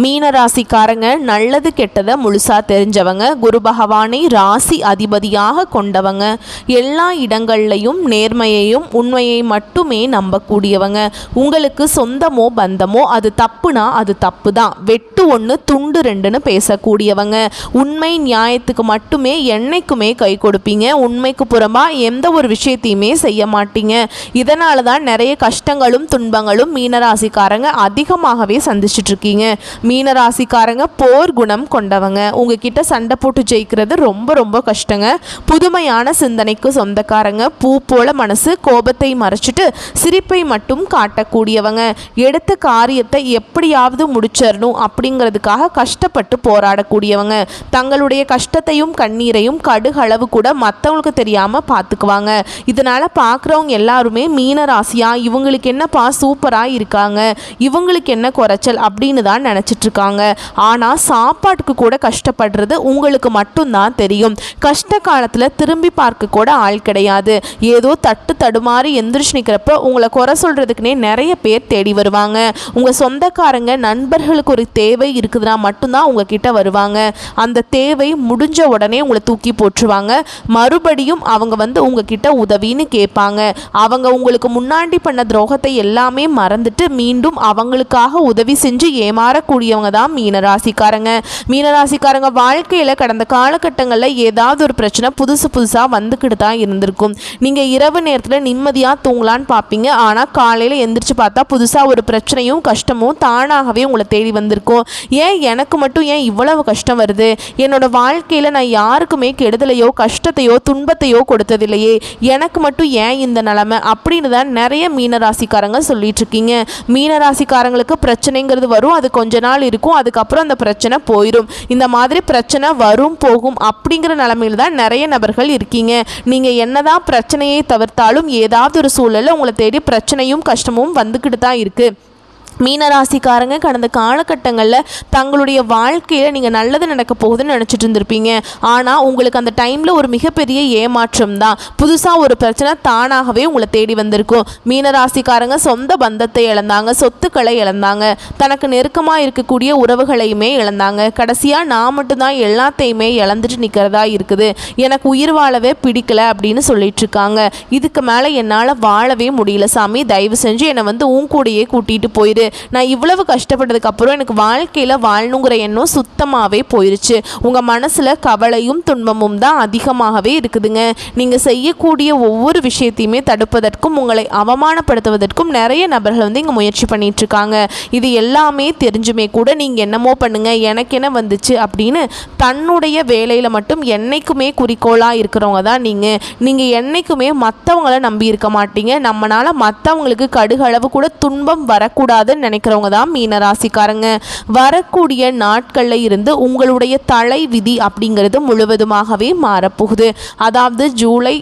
மீனராசிக்காரங்க நல்லது கெட்டதை முழுசா தெரிஞ்சவங்க, குரு பகவானை ராசி அதிபதியாக கொண்டவங்க, எல்லா இடங்கள்லையும் நேர்மையையும் உண்மையை மட்டுமே நம்பக்கூடியவங்க. உங்களுக்கு சொந்தமோ பந்தமோ அது தப்புனா அது தப்பு தான், வெட்டு ஒன்று துண்டு ரெண்டுன்னு பேசக்கூடியவங்க. உண்மை நியாயத்துக்கு மட்டுமே என்னைக்குமே கை கொடுப்பீங்க. உண்மைக்கு புறமா எந்த ஒரு விஷயத்தையுமே செய்ய மாட்டீங்க. இதனால தான் நிறைய கஷ்டங்களும் துன்பங்களும் மீனராசிக்காரங்க அதிகமாகவே சந்திச்சுட்டு இருக்கீங்க. மீனராசிக்காரங்க போர் குணம் கொண்டவங்க. உங்ககிட்ட சண்டை போட்டு ஜெயிக்கிறது ரொம்ப ரொம்ப கஷ்டங்க. புதுமையான சிந்தனைக்கு சொந்தக்காரங்க. பூ போல மனசு, கோபத்தை மறைச்சிட்டு சிரிப்பை மட்டும் காட்டக்கூடியவங்க. எடுத்த காரியத்தை எப்படியாவது முடிச்சிடணும் அப்படிங்கிறதுக்காக கஷ்டப்பட்டு போராடக்கூடியவங்க. தங்களுடைய கஷ்டத்தையும் கண்ணீரையும் கடுகளவு கூட மற்றவங்களுக்கு தெரியாமல் பார்த்துக்குவாங்க. இதனால் பார்க்குறவங்க எல்லாருமே மீனராசியா இவங்களுக்கு என்னப்பா சூப்பராக இருக்காங்க, இவங்களுக்கு என்ன குறைச்சல் அப்படின்னு தான் நினச்சிட்டு இருக்காங்க. ஆனால் சாப்பாட்டுக்கு கூட கஷ்டப்படுறது உங்களுக்கு மட்டும்தான் தெரியும். கஷ்ட காலத்தில் திரும்பி பார்க்க கூட ஆள் கிடையாது. ஏதோ தட்டு தடுமாறி எந்திரிச்சு நிற்கிறப்ப உங்களை குறை சொல்கிறதுக்குனே நிறைய பேர் தேடி வருவாங்க. உங்கள் சொந்தக்காரங்க நண்பர்களுக்கு ஒரு தேவை இருக்குதுன்னா மட்டும்தான் உங்ககிட்ட வருவாங்க. அந்த தேவை முடிஞ்ச உடனே உங்களை தூக்கி போட்டுருவாங்க. மறுபடியும் அவங்க வந்து உங்ககிட்ட உதவின்னு கேட்பாங்க. அவங்க உங்களுக்கு முன்னாடி பண்ண துரோகத்தை எல்லாமே மறந்துட்டு மீண்டும் அவங்களுக்காக உதவி செஞ்சு ஏமாறக்கூடியவங்க தான் மீனராசிக்காரங்க. மீனராசிக்காரங்க வாழ்க்கையில் கடந்த காலகட்டங்களில் ஏதாவது ஒரு பிரச்சனை புதுசாக வந்துக்கிட்டு தான் இருந்திருக்கும். நீங்கள் இரவு நேரத்தில் நிம்மதியாக தூங்கலான்னு பார்ப்பீங்க. ஆனால் காலையில் எந்திரிச்சு பார்த்தா புதுசாக ஒரு பிரச்சனையும் கஷ்டமும் தானாகவே உங்களை தேடி வந்திருக்கும். ஏன் எனக்கு மட்டும் ஏன் இவ்வளவு கஷ்டம் வருது? என்னோட வாழ்க்கையில் நான் யாருக்குமே கெடுதலையோ கஷ்டத்தையோ துன்பத்தையோ கொடுத்ததில்லையே, எனக்கு மட்டும் ஏன் இந்த நிலைமை அப்படின்னு தான் நிறைய மீனராசிக்காரங்க சொல்லிட்டு இருக்கீங்க. மீனராசிக்காரங்களுக்கு பிரச்சனைங்கிறது வரும், அது கொஞ்ச நாள் இருக்கும், அதுக்கப்புறம் அந்த பிரச்சனை போயிடும். இந்த மாதிரி பிரச்சனை வரும் போகும் அப்படிங்கிற நிலைமையில் தான் நிறைய நபர்கள் இருக்கீங்க. நீங்கள் என்னதான் பிரச்சனையை தவிர்த்தாலும் ஏதாவது ஒரு சூழலில் உங்களை தேடி பிரச்சனையும் கஷ்டமும் வந்துக்கிட்டு தான் இருக்குது. மீனராசிக்காரங்க கடந்த காலகட்டங்களில் தங்களுடைய வாழ்க்கையில் நீங்கள் நல்லது நடக்க போகுதுன்னு நினச்சிட்டு இருந்திருப்பீங்க. ஆனால் உங்களுக்கு அந்த டைமில் ஒரு மிகப்பெரிய ஏமாற்றம் தான். புதுசாக ஒரு பிரச்சனை தானாகவே உங்களை தேடி வந்திருக்கும். மீனராசிக்காரங்க சொந்த பந்தத்தை இழந்தாங்க, சொத்துக்களை இழந்தாங்க, தனக்கு நெருக்கமாக இருக்கக்கூடிய உறவுகளையுமே இழந்தாங்க. கடைசியாக நான் மட்டும்தான் எல்லாத்தையுமே இழந்துட்டு நிற்கிறதா இருக்குது, எனக்கு உயிர் வாழவே பிடிக்கல அப்படின்னு சொல்லிட்டு இருக்காங்க. இதுக்கு மேலே என்னால் வாழவே முடியல சாமி, தயவு செஞ்சு என்னை வந்து உன் கூடையே கூட்டிகிட்டு போயிடு. நான் இவ்வளவு கஷ்டப்பட்டதுக்கு அப்புறம் எனக்கு வாழ்க்கையில் வாழணுங்கிற எண்ணம் சுத்தமாகவே போயிருச்சு. உங்கள் மனசில் கவலையும் துன்பமும் தான் அதிகமாகவே இருக்குதுங்க. நீங்கள் செய்யக்கூடிய ஒவ்வொரு விஷயத்தையுமே தடுப்பதற்கும் உங்களை அவமானப்படுத்துவதற்கும் நிறைய நபர்கள் வந்து இங்கே முயற்சி பண்ணிட்டு இருக்காங்க. இது எல்லாமே தெரிஞ்சுமே கூட நீங்கள் என்னமோ பண்ணுங்க, எனக்கு என்ன வந்துச்சு அப்படின்னு தன்னுடைய வேலையில் மட்டும் என்னைக்குமே குறிக்கோளாக இருக்கிறவங்க தான் நீங்கள் என்னைக்குமே மற்றவங்கள நம்பி இருக்க மாட்டீங்க. நம்மளால் மற்றவங்களுக்கு கடுகளவு கூட துன்பம் வரக்கூடாது நினைக்கிறவங்க தான் மீனராசிக்காரங்க. வரக்கூடிய நாட்களில் இருந்து உங்களுடைய தலை விதி அப்படிங்கிறது முழுவதுமாகவே மாறப்போகுது. அதாவது ஜூலை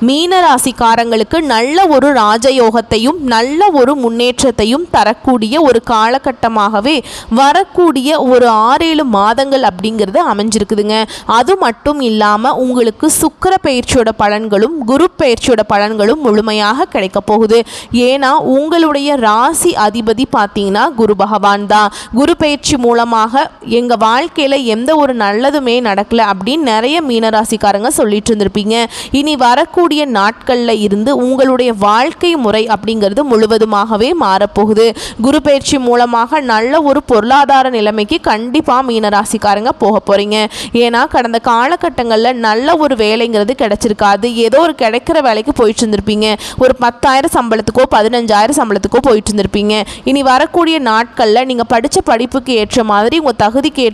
மீனராசிக்காரங்களுக்கு நல்ல ஒரு ராஜயோகத்தையும் நல்ல ஒரு முன்னேற்றத்தையும் தரக்கூடிய ஒரு காலகட்டமாகவே வரக்கூடிய ஒரு 6-7 மாதங்கள் அப்படிங்கிறது அமைஞ்சிருக்குதுங்க. அது மட்டும் இல்லாமல் உங்களுக்கு சுக்கிர பயிற்சியோட பலன்களும் குரு பயிற்சியோட பலன்களும் முழுமையாக கிடைக்க போகுது. ஏன்னா உங்களுடைய ராசி அதிபதி பார்த்தீங்கன்னா குரு பகவான் தான். குரு பயிற்சி மூலமாக எங்கள் வாழ்க்கையில் எந்த ஒரு நல்லதுமே நடக்கலை அப்படின்னு நிறைய மீனராசிக்காரங்க சொல்லிட்டு இருந்திருப்பீங்க. இனி வரக்கூடிய நாட்களில் இருந்து உங்களுடைய வாழ்க்கை முறை அப்படிங்கிறது முழுவதுமாகவே மாறப்போகுது. குரு பயிற்சி மூலமாக நல்ல ஒரு பொருளாதார நிலைமைக்கு கண்டிப்பாக மீனராசிக்காரங்க போக போகிறீங்க. ஏன்னா கடந்த காலகட்டங்களில் நல்ல ஒரு வேலைங்கிறது கிடைச்சிருக்காது. ஏதோ ஒரு கிடைக்கிற வேலைக்கு போயிட்டு இருந்திருப்பீங்க. ஒரு 10,000 சம்பளத்துக்கோ 15,000 சம்பளத்துக்கோ போயிட்டு இருந்திருப்பீங்க. இனி வரக்கூடிய நாட்களில் நீங்கள் படித்த படிப்புக்கு ஏற்ற மாதிரி உங்கள் தகுதிக்கு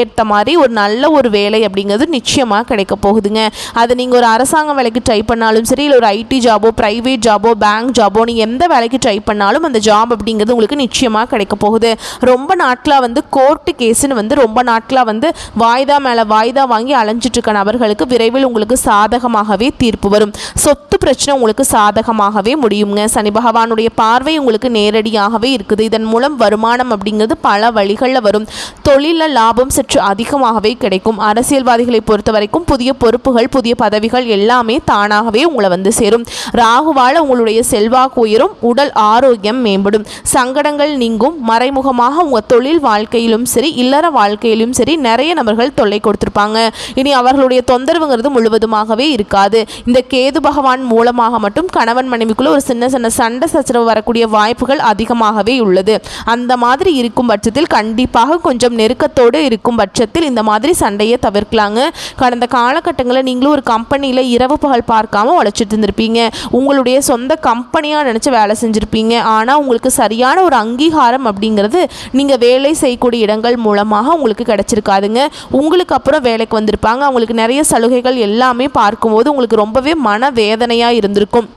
ஏற்ற மாதிரி ஒரு நல்ல ஒரு வேலை அப்படிங்கிறது நிச்சயமாக கிடைக்க போகுதுங்க. அது நீங்கள் ஒரு அரசாங்க வேலைக்கு ட்ரை பண்ணாலும் சரி, இல்லை ஒரு ஐடி ஜாபோ பிரைவேட் ஜாபோ பேங்க் ஜாபோ நீங்கள் எந்த வேலைக்கு ட்ரை பண்ணாலும் அந்த ஜாப் அப்படிங்கிறது உங்களுக்கு நிச்சயமாக கிடைக்க போகுது. ரொம்ப நாட்களாக வந்து கோர்ட்டு கேஸுன்னு வந்து ரொம்ப நாட்களாக வந்து வாய்தா மேலே வாய்தா வாங்கி அலைஞ்சிட்டு இருக்க நபர்களுக்கு விரைவில் உங்களுக்கு சாதகமாகவே தீர்ப்பு வரும். சொத்து பிரச்சனை உங்களுக்கு சாதகமாகவே முடியுங்க. சனி பகவானுடைய பார்வை உங்களுக்கு நேரடியாகவே இருக்குது. இதன் மூலம் வருமானம் அப்படிங்கிறது பல வழிகளில் வரும். தொழிலில் லாபம் சற்று அதிகமாகவே கிடைக்கும். அரசியல்வாதிகளை பொறுத்த வரைக்கும் புதிய பொறுப்புகள் புதிய பதவிகள் எல்லாமே தானாகவே முழுவதுமாகவே உங்களை வந்து சேரும். ராகுவால் உங்களுடைய செல்வாக்கு உயரும், உடல் ஆரோக்கியம் மேம்படும், சங்கடங்கள் நீங்கும். மறைமுகமாக உங்கள் தொழில் வாழ்க்கையிலும் சரி இல்லற வாழ்க்கையிலும் சரி நிறைய நபர்கள் தொல்லை கொடுத்திருப்பாங்க. இனி அவர்களுடைய தொந்தரவுங்கிறது முழுவதுமாகவே இருக்காது. இந்த கேது பகவான் மூலமாக மட்டும் கணவன் மனைவிக்குள்ள ஒரு சின்ன சின்ன சண்டை சச்சரவு வரக்கூடிய வாய்ப்புகள் அதிகமாகவே உள்ளது. அந்த மாதிரி இருக்கும் பட்சத்தில் கண்டிப்பாக கொஞ்சம் நெருக்கத்தோடு இருக்கும் பட்சத்தில் இந்த மாதிரி சண்டையை தவிர்க்கலாங்க. கடந்த காலகட்டங்களில் நீங்களும் ஒரு கம்பெனியில் இரவு பகல் பார்க்காம உழைச்சிட்டு இருந்திருப்பீங்க. உங்களுடைய சொந்த கம்பெனியாக நினச்சி வேலை செஞ்சுருப்பீங்க. ஆனால் உங்களுக்கு சரியான ஒரு அங்கீகாரம் அப்படிங்கிறது நீங்கள் வேலை செய்யக்கூடிய இடங்கள் மூலமாக உங்களுக்கு கிடைச்சிருக்காதுங்க. உங்களுக்கு அப்புறம் வேலைக்கு வந்திருப்பாங்க. அவங்களுக்கு நிறைய சலுகைகள் எல்லாமே பார்க்கும்போது உங்களுக்கு ரொம்பவே மனவேதனையாக இருந்திருக்கும்.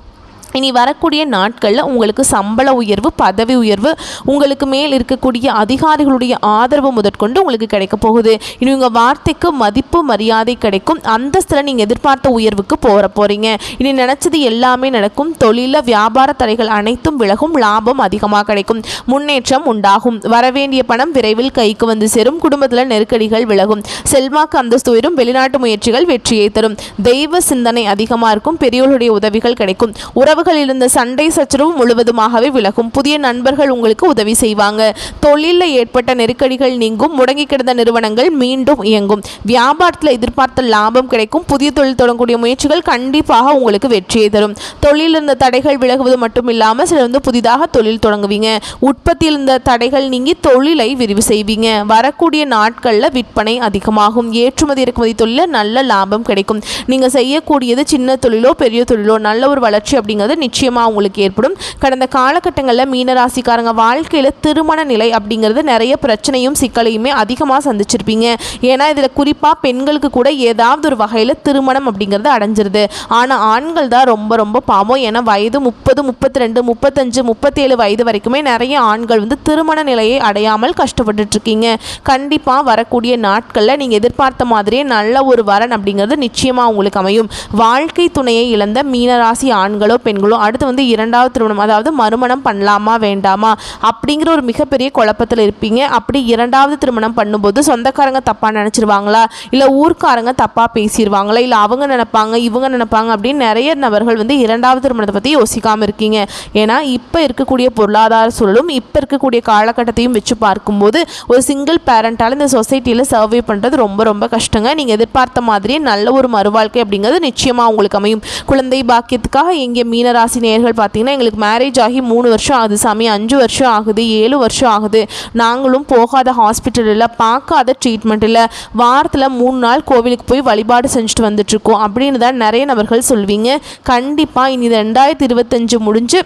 இனி வரக்கூடிய நாட்களில் உங்களுக்கு சம்பள உயர்வு, பதவி உயர்வு, உங்களுக்கு மேல் இருக்கக்கூடிய அதிகாரிகளுடைய ஆதரவு முதற்கொண்டு உங்களுக்கு கிடைக்க போகுது. இனி உங்கள் வார்த்தைக்கு மதிப்பு மரியாதை கிடைக்கும். அந்தஸ்தில் நீங்கள் எதிர்பார்த்த உயர்வுக்கு போகிறீங்க. இனி நினச்சது எல்லாமே நடக்கும். தொழில வியாபார தடைகள் அனைத்தும் விலகும். லாபம் அதிகமாக கிடைக்கும். முன்னேற்றம் உண்டாகும். வரவேண்டிய பணம் விரைவில் கைக்கு வந்து சேரும். குடும்பத்தில் நெருக்கடிகள் விலகும். செல்வாக்கு அந்தஸ்து உயரும். வெளிநாட்டு முயற்சிகள் வெற்றியை தரும். தெய்வ சிந்தனை அதிகமாக இருக்கும். பெரியோர்களுடைய உதவிகள் கிடைக்கும். உறவு இருந்த சண்டை சச்சரவு முழுவதுமாகவே விலகும். புதிய நண்பர்கள் உங்களுக்கு உதவி செய்வாங்க. தொழிலில் ஏற்பட்ட நெருக்கடிகள் நீங்கும். முடங்கி கிடந்த நிறுவனங்கள் மீண்டும் இயங்கும். வியாபாரத்தில் எதிர்பார்த்த லாபம் கிடைக்கும். புதிய தொழில் தொடங்கக்கூடிய முயற்சிகள் கண்டிப்பாக உங்களுக்கு வெற்றியை தரும். தொழிலில் இருந்த தடைகள் விலகுவது மட்டும் இல்லாமல் சிலர் வந்து புதிதாக தொழில் தொடங்குவீங்க. உற்பத்தியில் இருந்த தடைகள் நீங்கி தொழிலை விரிவு செய்வீங்க. வரக்கூடிய நாட்களில் விற்பனை அதிகமாகும். ஏற்றுமதி இறக்குமதி தொழிலில் நல்ல லாபம் கிடைக்கும். நீங்கள் செய்யக்கூடியது சின்ன தொழிலோ பெரிய தொழிலோ நல்ல ஒரு வளர்ச்சி அப்படிங்கிறது நிச்சயமாக உங்களுக்கு ஏற்படும். கடந்த காலகட்டங்களில் மீனராசிக்காரங்க வாழ்க்கையில் திருமண நிலை அப்படிங்கிறது நிறைய பிரச்சனையும் சிக்கலையுமே அதிகமாக சந்திச்சிருப்பீங்க. ஏன்னா இதில் குறிப்பாக பெண்களுக்கு கூட ஏதாவது ஒரு வகையில் திருமணம் அப்படிங்கிறது அடைஞ்சிருது. ஆனால் ஆண்கள் தான் ரொம்ப ரொம்ப பாவம். ஏன்னா வயது 30, 32, 35, 37 வயது வரைக்குமே நிறைய ஆண்கள் வந்து திருமண நிலையை அடையாமல் கஷ்டப்பட்டுட்டு இருக்கீங்க. கண்டிப்பாக வரக்கூடிய நாட்களில் நீங்கள் எதிர்பார்த்த மாதிரியே நல்ல ஒரு வரன் அப்படிங்கிறது நிச்சயமாக உங்களுக்கு அமையும். வாழ்க்கை துணையை இழந்த மீனராசி ஆண்களோ பெண்களோ அடுத்து வந்து இரண்டாவது திருமணம், அதாவது மறுமணம் பண்ணலாமா வேண்டாமா அப்படிங்கிற ஒரு மிகப்பெரிய குழப்பத்தில் இருப்பீங்க. அப்படி இரண்டாவது திருமணம் பண்ணும்போது சொந்தக்காரங்க தப்பாக நினச்சிருவாங்களா, இல்லை ஊர்க்காரங்க தப்பாக பேசிடுவாங்களா, இல்லை அவங்க நினைப்பாங்க இவங்க நினைப்பாங்க அப்படின்னு நிறைய நபர்கள் வந்து இரண்டாவது திருமணத்தை பற்றி யோசிக்காமல் இருக்கீங்க. ஏன்னா இப்போ இருக்கக்கூடிய பொருளாதார சூழலும் இப்போ இருக்கக்கூடிய காலகட்டத்தையும் வச்சு பார்க்கும்போது ஒரு சிங்கிள் பேரண்டால் இந்த சொசைட்டியில் சர்வே பண்ணுறது ரொம்ப ரொம்ப கஷ்டங்க. நீங்கள் எதிர்பார்த்த மாதிரியே நல்ல ஒரு மறுவாழ்க்கை அப்படிங்கிறது நிச்சயமாக உங்களுக்கு அமையும். குழந்தை பாக்கியத்துக்காக எங்கே மீனராசி நேயர்கள் பார்த்தீங்கன்னா எங்களுக்கு மேரேஜ் ஆகி 3 வருஷம் ஆகுது சாமி, 5 வருஷம் ஆகுது, 7 வருஷம் ஆகுது, நாங்களும் போகாத ஹாஸ்பிட்டல் இல்லை, பார்க்காத ட்ரீட்மெண்ட் இல்லை, வாரத்தில் 3 நாள் கோவிலுக்கு போய் வழிபாடு செஞ்சுட்டு வந்துட்டுருக்கோம் அப்படின்னு தான் நிறைய நபர்கள் சொல்வீங்க. கண்டிப்பாக இனி 2025 முடிஞ்சு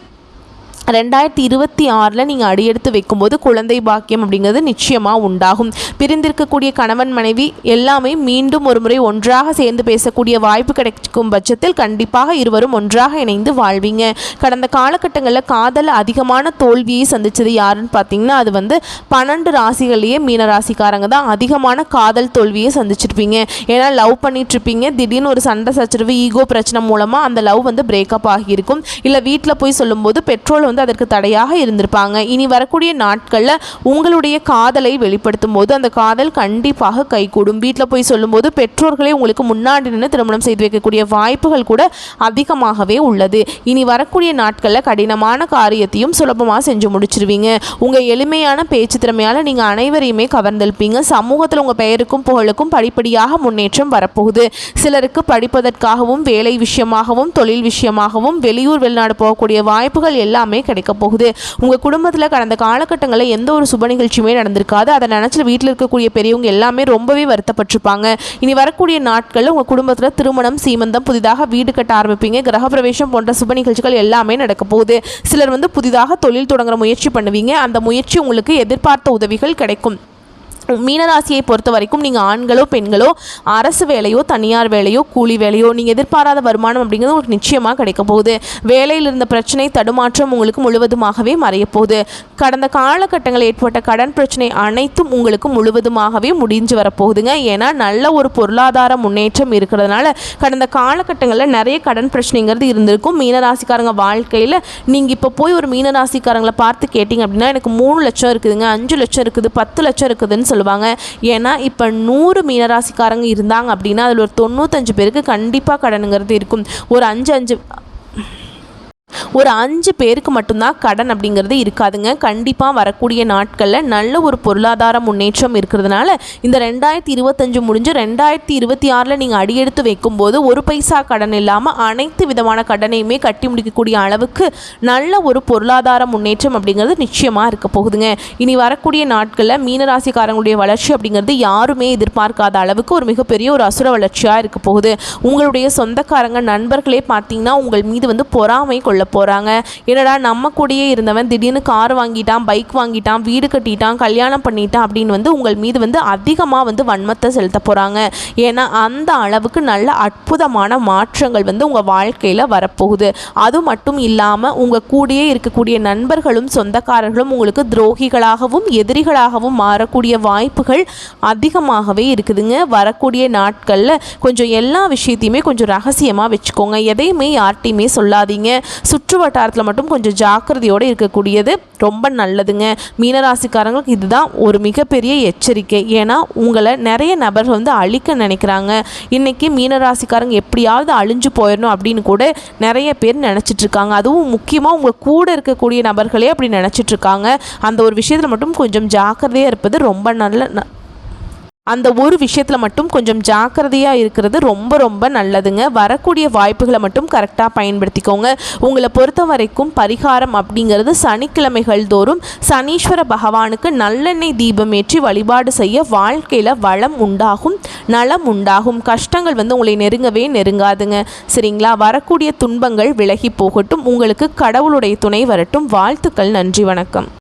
2026 நீங்கள் அடியெடுத்து வைக்கும்போது குழந்தை பாக்கியம் அப்படிங்கிறது நிச்சயமாக உண்டாகும். பிரிந்திருக்கக்கூடிய கணவன் மனைவி எல்லாமே மீண்டும் ஒரு முறை ஒன்றாக சேர்ந்து பேசக்கூடிய வாய்ப்பு கிடைக்கும் பட்சத்தில் கண்டிப்பாக இருவரும் ஒன்றாக இணைந்து வாழ்வீங்க. கடந்த காலகட்டங்களில் காதல் அதிகமான தோல்வியை சந்தித்தது யாருன்னு பார்த்தீங்கன்னா அது வந்து 12 ராசிகள்லேயே மீனராசிக்காரங்க தான் அதிகமான காதல் தோல்வியை சந்திச்சிருப்பீங்க. ஏன்னா லவ் பண்ணிட்டுருப்பீங்க, திடீர்னு ஒரு சண்டை சச்சரவு ஈகோ பிரச்சனை மூலமாக அந்த லவ் வந்து பிரேக்கப் ஆகியிருக்கும். இல்லை வீட்டில் போய் சொல்லும்போது பெட்ரோல் வந்து அதற்கு தடையாக இருந்திருப்பாங்க. இனி வரக்கூடிய நாட்களில் உங்களுடைய காதலை வெளிப்படுத்தும் போது அந்த காதல் கண்டிப்பாக கைகூடும். வீட்டில் போய் சொல்லும்போது பெற்றோர்களே உங்களுக்கு முன்னாடி நின்று திருமணம் செய்து வைக்கக்கூடிய வாய்ப்புகள் கூட அதிகமாகவே உள்ளது. இனி வரக்கூடிய நாட்களில் கடினமான காரியத்தையும் சுலபமாக செஞ்சு முடிச்சிருவீங்க. உங்கள் எளிமையான பேச்சு திறமையால் நீங்கள் அனைவரையுமே கவர்ந்தெழுப்பீங்க. சமூகத்தில் உங்கள் பெயருக்கும் புகழுக்கும் படிப்படியாக முன்னேற்றம் வரப்போகுது. சிலருக்கு படிப்பதற்காகவும் வேலை விஷயமாகவும் தொழில் விஷயமாகவும் வெளியூர் வெளிநாடு போகக்கூடிய வாய்ப்புகள் எல்லாமே கிடைக்க போகுது. உங்கள் குடும்பத்தில் கடந்த காலகட்டங்களில் எந்த ஒரு சுப நிகழ்ச்சியுமே நடந்திருக்காது. அதை நினச்சி வீட்டில் இருக்கக்கூடிய பெரியவங்க எல்லாமே ரொம்பவே வருத்தப்பட்டிருப்பாங்க. இனி வரக்கூடிய நாட்களில் உங்கள் குடும்பத்தில் திருமணம், சீமந்தம், புதிதாக வீடு கட்ட ஆரம்பிப்பீங்க. கிரகப்பிரவேசம் போன்ற சுப நிகழ்ச்சிகள் எல்லாமே நடக்க போகுது. சிலர் வந்து புதிதாக தொழில் தொடங்குற முயற்சி பண்ணுவீங்க. அந்த முயற்சி உங்களுக்கு எதிர்பார்த்த உதவிகள் கிடைக்கும். மீனராசியை பொறுத்த வரைக்கும் நீங்கள் ஆண்களோ பெண்களோ அரசு வேலையோ தனியார் வேலையோ கூலி வேலையோ நீங்கள் எதிர்பாராத வருமானம் அப்படிங்கிறது உங்களுக்கு நிச்சயமாக கிடைக்க போகுது. வேலையில் இருந்த பிரச்சனை தடுமாற்றம் உங்களுக்கு முழுவதுமாகவே மறைய போகுது. கடந்த காலகட்டங்களில் ஏற்பட்ட கடன் பிரச்சனை அனைத்தும் உங்களுக்கு முழுவதுமாகவே முடிஞ்சு வரப்போகுதுங்க. ஏன்னா நல்ல ஒரு பொருளாதார முன்னேற்றம் இருக்கிறதுனால கடந்த காலகட்டங்களில் நிறைய கடன் பிரச்சனைங்கிறது இருந்திருக்கும். மீனராசிக்காரங்க வாழ்க்கையில் நீங்கள் இப்போ போய் ஒரு மீனராசிக்காரங்களை பார்த்து கேட்டிங்க அப்படின்னா எனக்கு 3 லட்சம் இருக்குதுங்க, 5 லட்சம் இருக்குது, 10 லட்சம் இருக்குதுன்னு சொல்லுவாங்க. ஏன்னா இப்போ 100 மீனராசிக்காரங்க இருந்தாங்க அப்படின்னா அதில் ஒரு 95 பேருக்கு கண்டிப்பாக கடனுங்கிறது இருக்கும். ஒரு 5 பேருக்கு மட்டும்தான் கடன் அப்படிங்கிறது இருக்காதுங்க. கண்டிப்பாக வரக்கூடிய நாட்களில் நல்ல ஒரு பொருளாதார முன்னேற்றம் இருக்கிறதுனால இந்த 2025 முடிஞ்சு 2026 நீங்கள் அடியெடுத்து வைக்கும்போது ஒரு பைசா கடன் இல்லாமல் அனைத்து விதமான கடனையுமே கட்டி முடிக்கக்கூடிய அளவுக்கு நல்ல ஒரு பொருளாதார முன்னேற்றம் அப்படிங்கிறது நிச்சயமாக இருக்க போகுதுங்க. இனி வரக்கூடிய நாட்களில் மீனராசிக்காரங்களுடைய வளர்ச்சி அப்படிங்கிறது யாருமே எதிர்பார்க்காத அளவுக்கு ஒரு மிகப்பெரிய ஒரு அசுர வளர்ச்சியாக இருக்க போகுது. உங்களுடைய சொந்தக்காரங்க நண்பர்களே பார்த்தீங்கன்னா உங்கள் மீது பொறாமை கொள்ள போகிறாங்க. என்னடா நம்ம கூடயே இருந்தவன் திடீர்னு கார் வாங்கிட்டான், பைக் வாங்கிட்டான், வீடு கட்டிட்டான், கல்யாணம் பண்ணிட்டான் அப்படின்னு உங்கள் மீது அதிகமாக வன்மத்தை செலுத்த போகிறாங்க. ஏன்னா அந்த அளவுக்கு நல்ல அற்புதமான மாற்றங்கள் உங்கள் வாழ்க்கையில் வரப்போகுது. அது மட்டும் இல்லாமல் உங்கள் கூடயே இருக்கக்கூடிய நண்பர்களும் சொந்தக்காரர்களும் உங்களுக்கு துரோகிகளாகவும் எதிரிகளாகவும் மாறக்கூடிய வாய்ப்புகள் அதிகமாகவே இருக்குதுங்க. வரக்கூடிய நாட்களில் கொஞ்சம் எல்லா விஷயத்தையுமே கொஞ்சம் ரகசியமாக வச்சுக்கோங்க. எதையுமே யார்கிட்டையுமே சொல்லாதீங்க. சுற்று வட்டாரத்தில் மட்டும் கொஞ்சம் ஜாக்கிரதையோடு இருக்கக்கூடியது ரொம்ப நல்லதுங்க. மீனராசிக்காரங்களுக்கு இதுதான் ஒரு மிகப்பெரிய எச்சரிக்கை. ஏன்னா உங்களை நிறைய நபர்கள் அழிக்க நினைக்கிறாங்க. இன்றைக்கி மீனராசிக்காரங்க எப்படியாவது அழிஞ்சு போயிடணும் அப்படின்னு கூட நிறைய பேர் நினச்சிட்ருக்காங்க. அதுவும் முக்கியமாக உங்கள் கூட இருக்கக்கூடிய நபர்களே அப்படி நினச்சிட்ருக்காங்க. அந்த ஒரு விஷயத்தில் மட்டும் கொஞ்சம் ஜாக்கிரதையாக இருப்பது ரொம்ப அந்த ஒரு விஷயத்தில் மட்டும் கொஞ்சம் ஜாக்கிரதையாக இருக்கிறது ரொம்ப ரொம்ப நல்லதுங்க. வரக்கூடிய வாய்ப்புகளை மட்டும் கரெக்டாக பயன்படுத்திக்கோங்க. உங்களை பொறுத்த வரைக்கும் பரிகாரம் அப்படிங்கிறது சனிக்கிழமைகள் தோறும் சனீஸ்வர பகவானுக்கு நல்லெண்ணெய் தீபம் ஏற்றி வழிபாடு செய்ய வாழ்க்கையில் வளம் உண்டாகும், நலம் உண்டாகும். கஷ்டங்கள் உங்களை நெருங்கவே நெருங்காதுங்க. சரிங்களா? வரக்கூடிய துன்பங்கள் விலகி போகட்டும். உங்களுக்கு கடவுளுடைய துணை வரட்டும். வாழ்த்துக்கள். நன்றி, வணக்கம்.